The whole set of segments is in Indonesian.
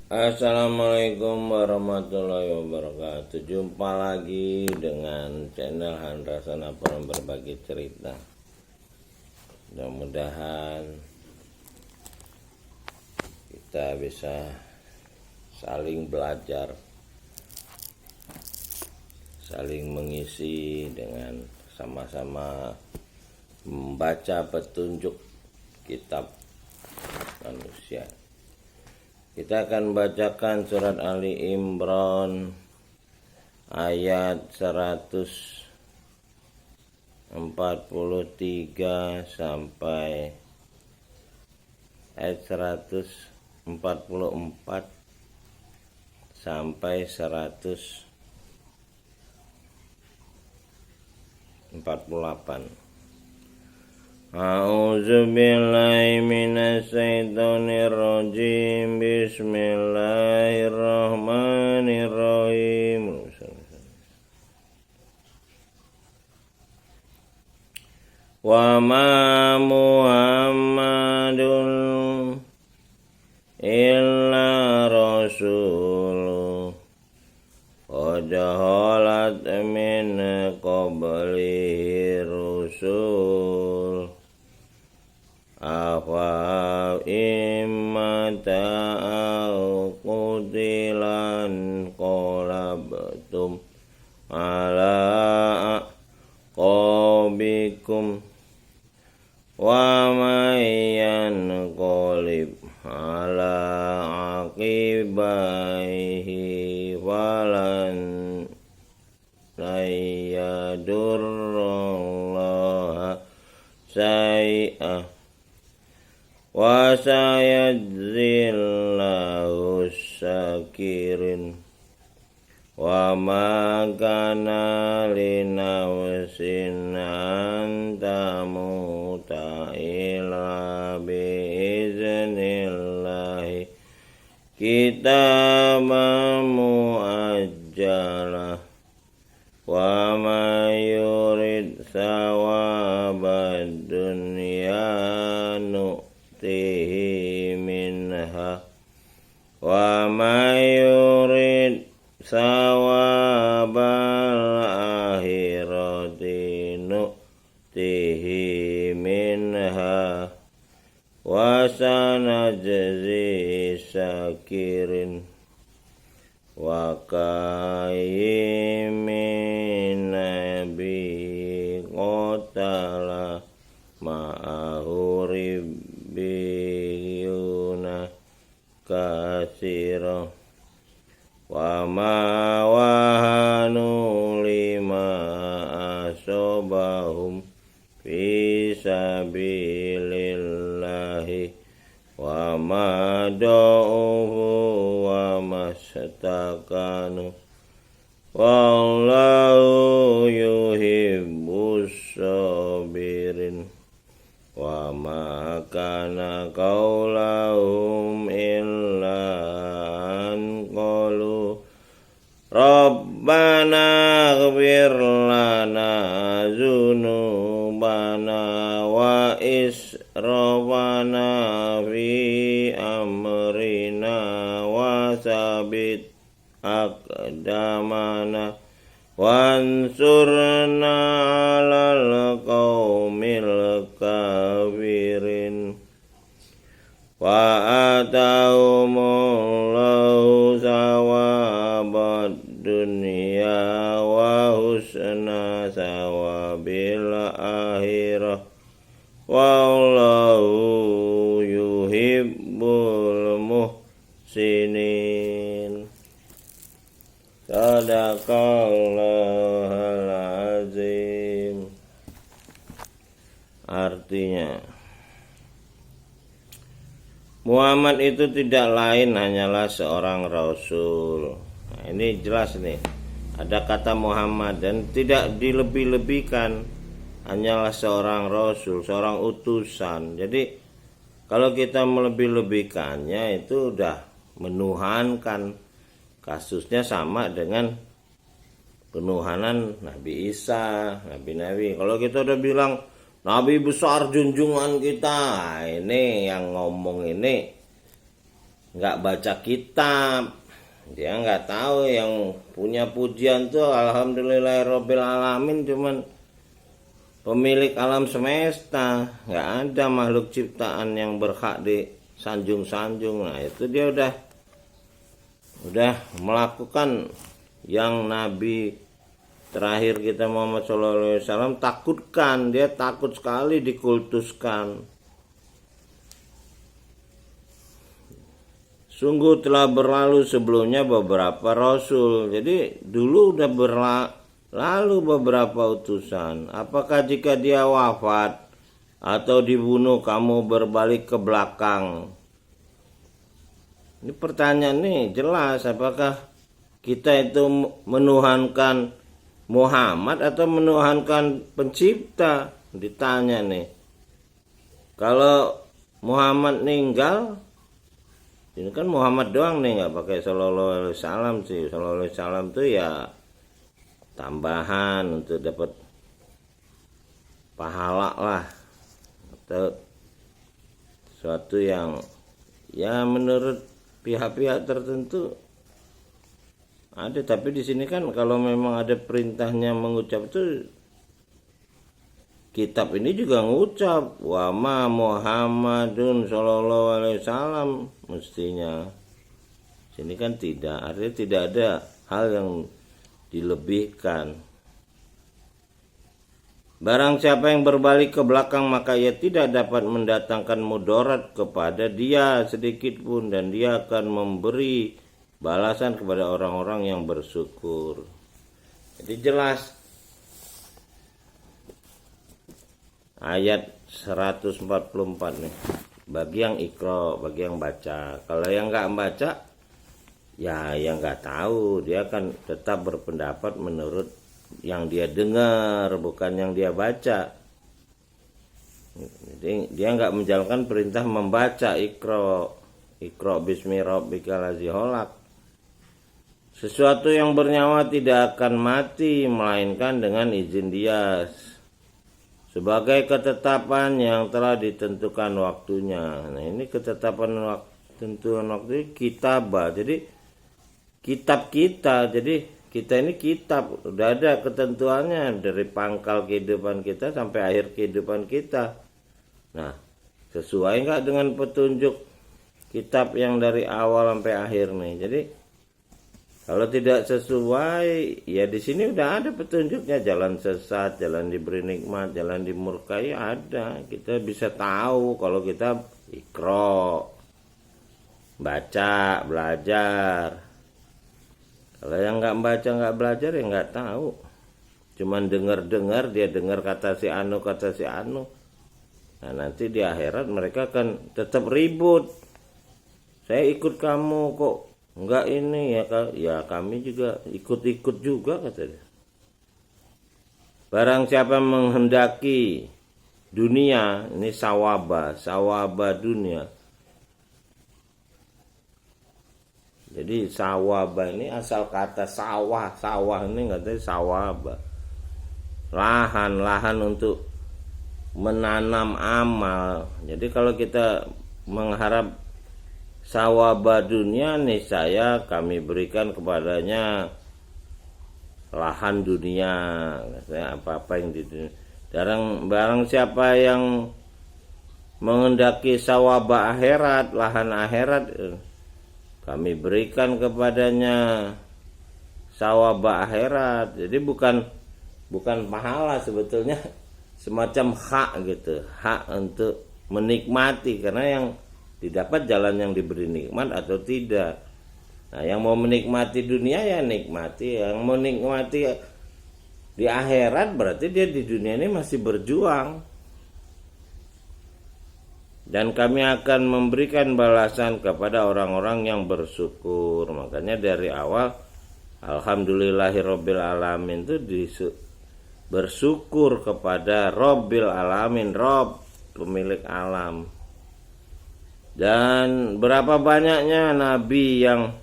Assalamualaikum warahmatullahi wabarakatuh. Jumpa lagi dengan channel Handrasana Puran Berbagi Cerita. Mudah-mudahan kita bisa saling belajar, saling mengisi dengan sama-sama membaca petunjuk kitab manusia. Kita akan bacakan surat Ali Imran ayat 143 sampai ayat 144 sampai 148. A'udzu billahi minasyaitonir rajim. Bismillahirrahmanirrahim. Wa ma Muhammadun illa rasul qad khalat min qablihi rusul afa imata au qutilan qalabtum ala aqabikum wa mayyan qalib ala aqibaihi walan yadurrallaha syai'ah wa sayajzillahu syakirin wa ma kana linafsin an tamuta illa biiznillahi kitaban muajjalah wa ma yurid thawabad dunya nu'tihi minha wa ma yurid thawabal akhirati nu'tihi minha wa sanajzi syakirin wa kayyimin nabi qatala ma'ahu ribbiyuna katsira wa ma wahanu lima asobahum fi sabilillahi wa ma da'uhu wa mastakanu wallahu yuhibbus sabirin wa ma kana qaulahum illa an qalu rabbana ighfir lana dzunubana wa israfana fi amrina wa tsabbit aqdamana wansurna 'alal qaumil kafirin wa atahumullahu thawabad dunya wa husna thawabil akhirah wallahu yuhibbul muhsinin. Sadaqallahul azim. Artinya, Muhammad itu tidak lain hanyalah seorang rasul. Nah, ini jelas nih. Ada kata Muhammad dan tidak dilebih-lebihkan, hanyalah seorang rasul, seorang utusan. Jadi kalau kita melebih-lebihkannya itu udah menuhankan. Kasusnya sama dengan penuhanan Nabi Isa, Nabi-Nabi. Kalau kita udah bilang Nabi besar junjungan kita, ini yang ngomong ini nggak baca kitab, dia nggak tahu yang punya pujian tuh alhamdulillahirobbil alamin cuman pemilik alam semesta, nggak ada makhluk ciptaan yang berhak disanjung-sanjung. Nah itu dia udah melakukan yang Nabi terakhir kita Muhammad SAW takutkan. Dia takut sekali dikultuskan. Sungguh telah berlalu sebelumnya beberapa rasul. Jadi dulu udah berlalu beberapa utusan. Apakah jika dia wafat atau dibunuh kamu berbalik ke belakang? Ini pertanyaan nih jelas. Apakah kita itu menuhankan Muhammad atau menuhankan pencipta? Ditanya nih. Kalau Muhammad meninggal, ini kan Muhammad doang nih, nggak pakai sallallahu alaihi wasallam sih. Sallallahu alaihi wasallam tuh ya tambahan untuk dapat pahala lah, atau sesuatu yang ya menurut pihak-pihak tertentu ada. Tapi di sini kan kalau memang ada perintahnya mengucap itu, kitab ini juga ngucap wa ma Muhammadun sallallahu alaihi wasallam mestinya. Sini kan tidak, artinya tidak ada hal yang dilebihkan. Barang siapa yang berbalik ke belakang maka ia tidak dapat mendatangkan mudarat kepada dia sedikit pun, dan dia akan memberi balasan kepada orang-orang yang bersyukur. Jadi jelas ayat 144 nih, bagi yang ikro, bagi yang baca. Kalau yang nggak baca, ya yang nggak tahu, dia akan tetap berpendapat menurut yang dia dengar, bukan yang dia baca. Jadi dia nggak menjalankan perintah membaca ikro bismi rabbikal ladzi khalaq. Sesuatu yang bernyawa tidak akan mati melainkan dengan izin dia, sebagai ketetapan yang telah ditentukan waktunya. Nah ini ketetapan tentuan waktu kitabah. Jadi kitab kita. Jadi kita ini kitab. Udah ada ketentuannya dari pangkal kehidupan kita sampai akhir kehidupan kita. Nah sesuai nggak dengan petunjuk kitab yang dari awal sampai akhir nih. Jadi kalau tidak sesuai, ya di sini udah ada petunjuknya, jalan sesat, jalan diberi nikmat, jalan dimurkai ada. Kita bisa tahu kalau kita ikro, baca, belajar. Kalau yang nggak baca nggak belajar ya nggak tahu. Cuman dengar dia dengar kata si anu. Nah nanti di akhirat mereka akan tetap ribut. Saya ikut kamu kok. Enggak ini ya kami juga ikut-ikut juga katanya. Barang siapa menghendaki dunia, ini sawaba dunia. Jadi sawaba ini asal kata sawah ini katanya sawaba. Lahan untuk menanam amal. Jadi kalau kita mengharap sawaba dunia nih, saya kami berikan kepadanya lahan dunia, katanya apa-apa yang di dunia. Barang siapa yang menghendaki sawaba akhirat, lahan akhirat, kami berikan kepadanya sawaba akhirat. Jadi bukan pahala sebetulnya, semacam hak gitu, hak untuk menikmati, karena yang didapat jalan yang diberi nikmat atau tidak. Nah yang mau menikmati dunia ya nikmati, yang mau nikmati di akhirat berarti dia di dunia ini masih berjuang. Dan kami akan memberikan balasan kepada orang-orang yang bersyukur. Makanya dari awal alhamdulillahirabbil alamin itu bersyukur kepada Rabbil alamin, Rabb pemilik alam. Dan berapa banyaknya nabi yang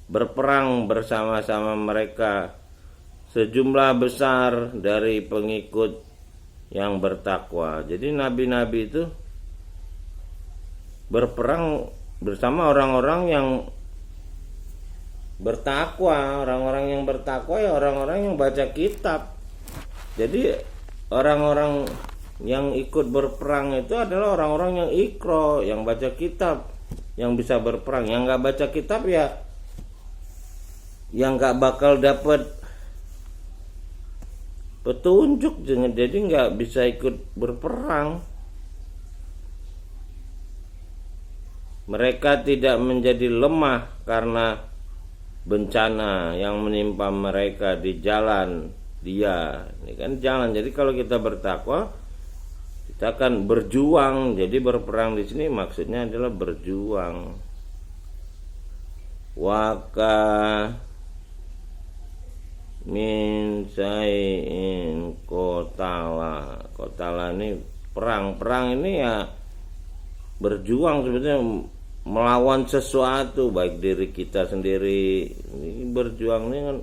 berperang bersama-sama mereka, sejumlah besar dari pengikut yang bertakwa. Jadi nabi-nabi itu berperang bersama orang-orang yang bertakwa. Orang-orang yang bertakwa ya orang-orang yang baca kitab. Jadi orang-orang yang ikut berperang itu adalah orang-orang yang ikro, yang baca kitab, yang bisa berperang. Yang nggak baca kitab ya yang nggak bakal dapat petunjuk, jadi nggak bisa ikut berperang. Mereka tidak menjadi lemah karena bencana yang menimpa mereka di jalan dia. Ini kan jalan. Jadi kalau kita bertakwa, kita akan berjuang. Jadi berperang di sini maksudnya adalah berjuang. Waka min sayin kotala ini perang ini ya berjuang, sebetulnya melawan sesuatu, baik diri kita sendiri. Ini berjuang ini kan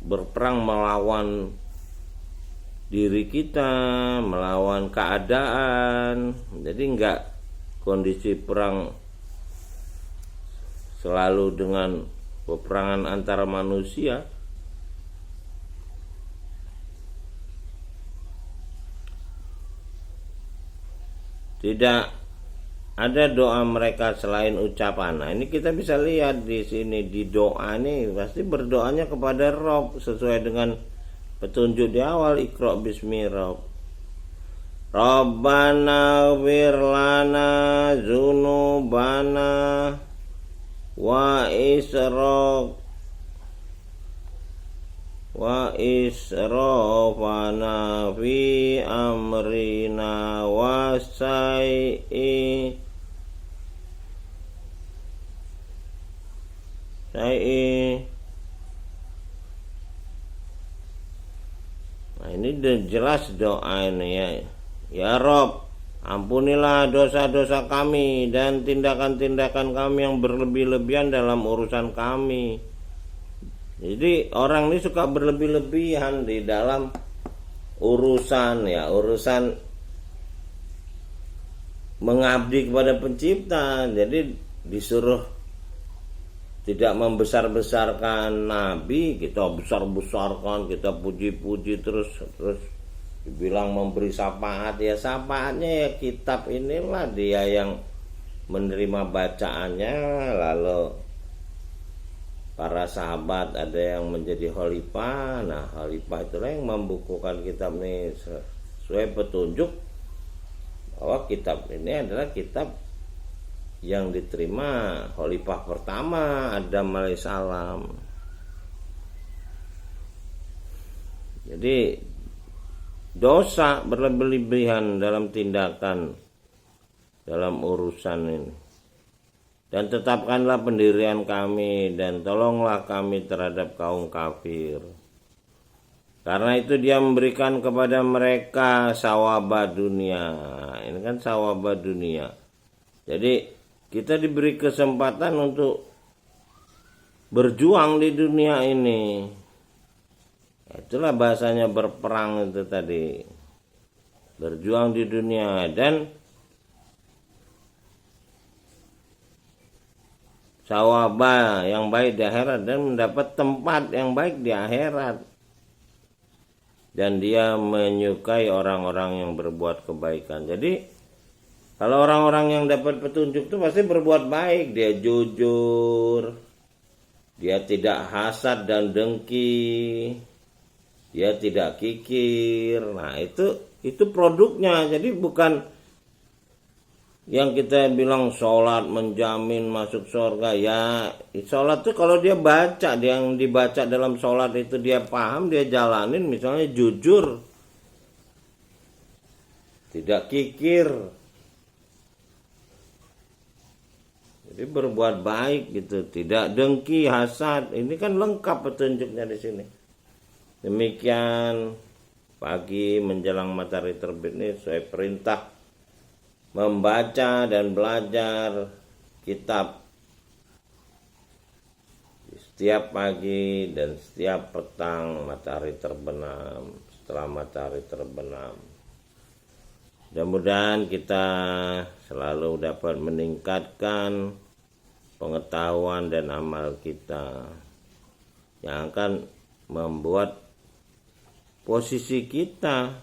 berperang melawan diri kita, melawan keadaan. Jadi enggak kondisi perang selalu dengan peperangan antara manusia. Tidak ada doa mereka selain ucapan. Nah, ini kita bisa lihat di sini di doa ini pasti berdoanya kepada Rob sesuai dengan petunjuk di awal, Iqra bismi Rob. Rabbana wirlana zunubana wa israfana fi amrina wa sa'i. Nah, ini jelas doa ini ya. Ya Rob, ampunilah dosa-dosa kami dan tindakan-tindakan kami yang berlebih-lebihan dalam urusan kami. Jadi orang ini suka berlebih-lebihan di dalam urusan mengabdi kepada pencipta. Jadi disuruh tidak membesar-besarkan Nabi, kita besar-besarkan, kita puji-puji terus dibilang memberi syafaat. Ya syafaatnya ya kitab inilah, dia yang menerima bacaannya. Lalu para sahabat ada yang menjadi khalifah. Nah, khalifah itulah yang membukukan kitab ini sesuai petunjuk bahwa kitab ini adalah kitab yang diterima khalifah pertama Adam alaihissalam. Jadi dosa berlebihan dalam tindakan dalam urusan ini. Dan tetapkanlah pendirian kami dan tolonglah kami terhadap kaum kafir. Karena itu dia memberikan kepada mereka sawaba dunia. Ini kan sawaba dunia. Jadi kita diberi kesempatan untuk berjuang di dunia ini. Itulah bahasanya berperang itu tadi. Berjuang di dunia dan sawaba yang baik di akhirat dan mendapat tempat yang baik di akhirat. Dan dia menyukai orang-orang yang berbuat kebaikan. Jadi kalau orang-orang yang dapat petunjuk itu pasti berbuat baik. Dia jujur, dia tidak hasad dan dengki, dia tidak kikir. Nah itu produknya. Jadi bukan yang kita bilang sholat menjamin masuk surga. Ya sholat itu kalau dia baca, dia yang dibaca dalam sholat itu dia paham, dia jalanin, misalnya jujur, tidak kikir, jadi berbuat baik gitu, tidak dengki, hasad. Ini kan lengkap petunjuknya di sini. Demikian pagi menjelang matahari terbit ini sesuai perintah membaca dan belajar kitab setiap pagi dan setiap petang matahari terbenam, setelah matahari terbenam. Mudah-mudahan kita selalu dapat meningkatkan pengetahuan dan amal kita yang akan membuat posisi kita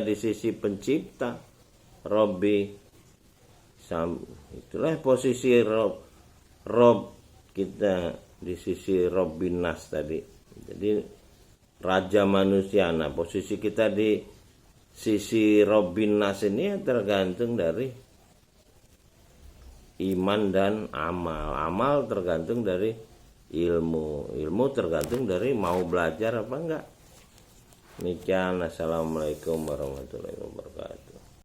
di sisi pencipta Robbi. Itulah posisi Rob kita di sisi Robbin Nas tadi. Jadi raja manusia. Nah, posisi kita di sisi Robbin Nas ini tergantung dari iman dan amal. Amal tergantung dari ilmu. Ilmu tergantung dari mau belajar apa enggak. Demikian. Assalamualaikum warahmatullahi wabarakatuh.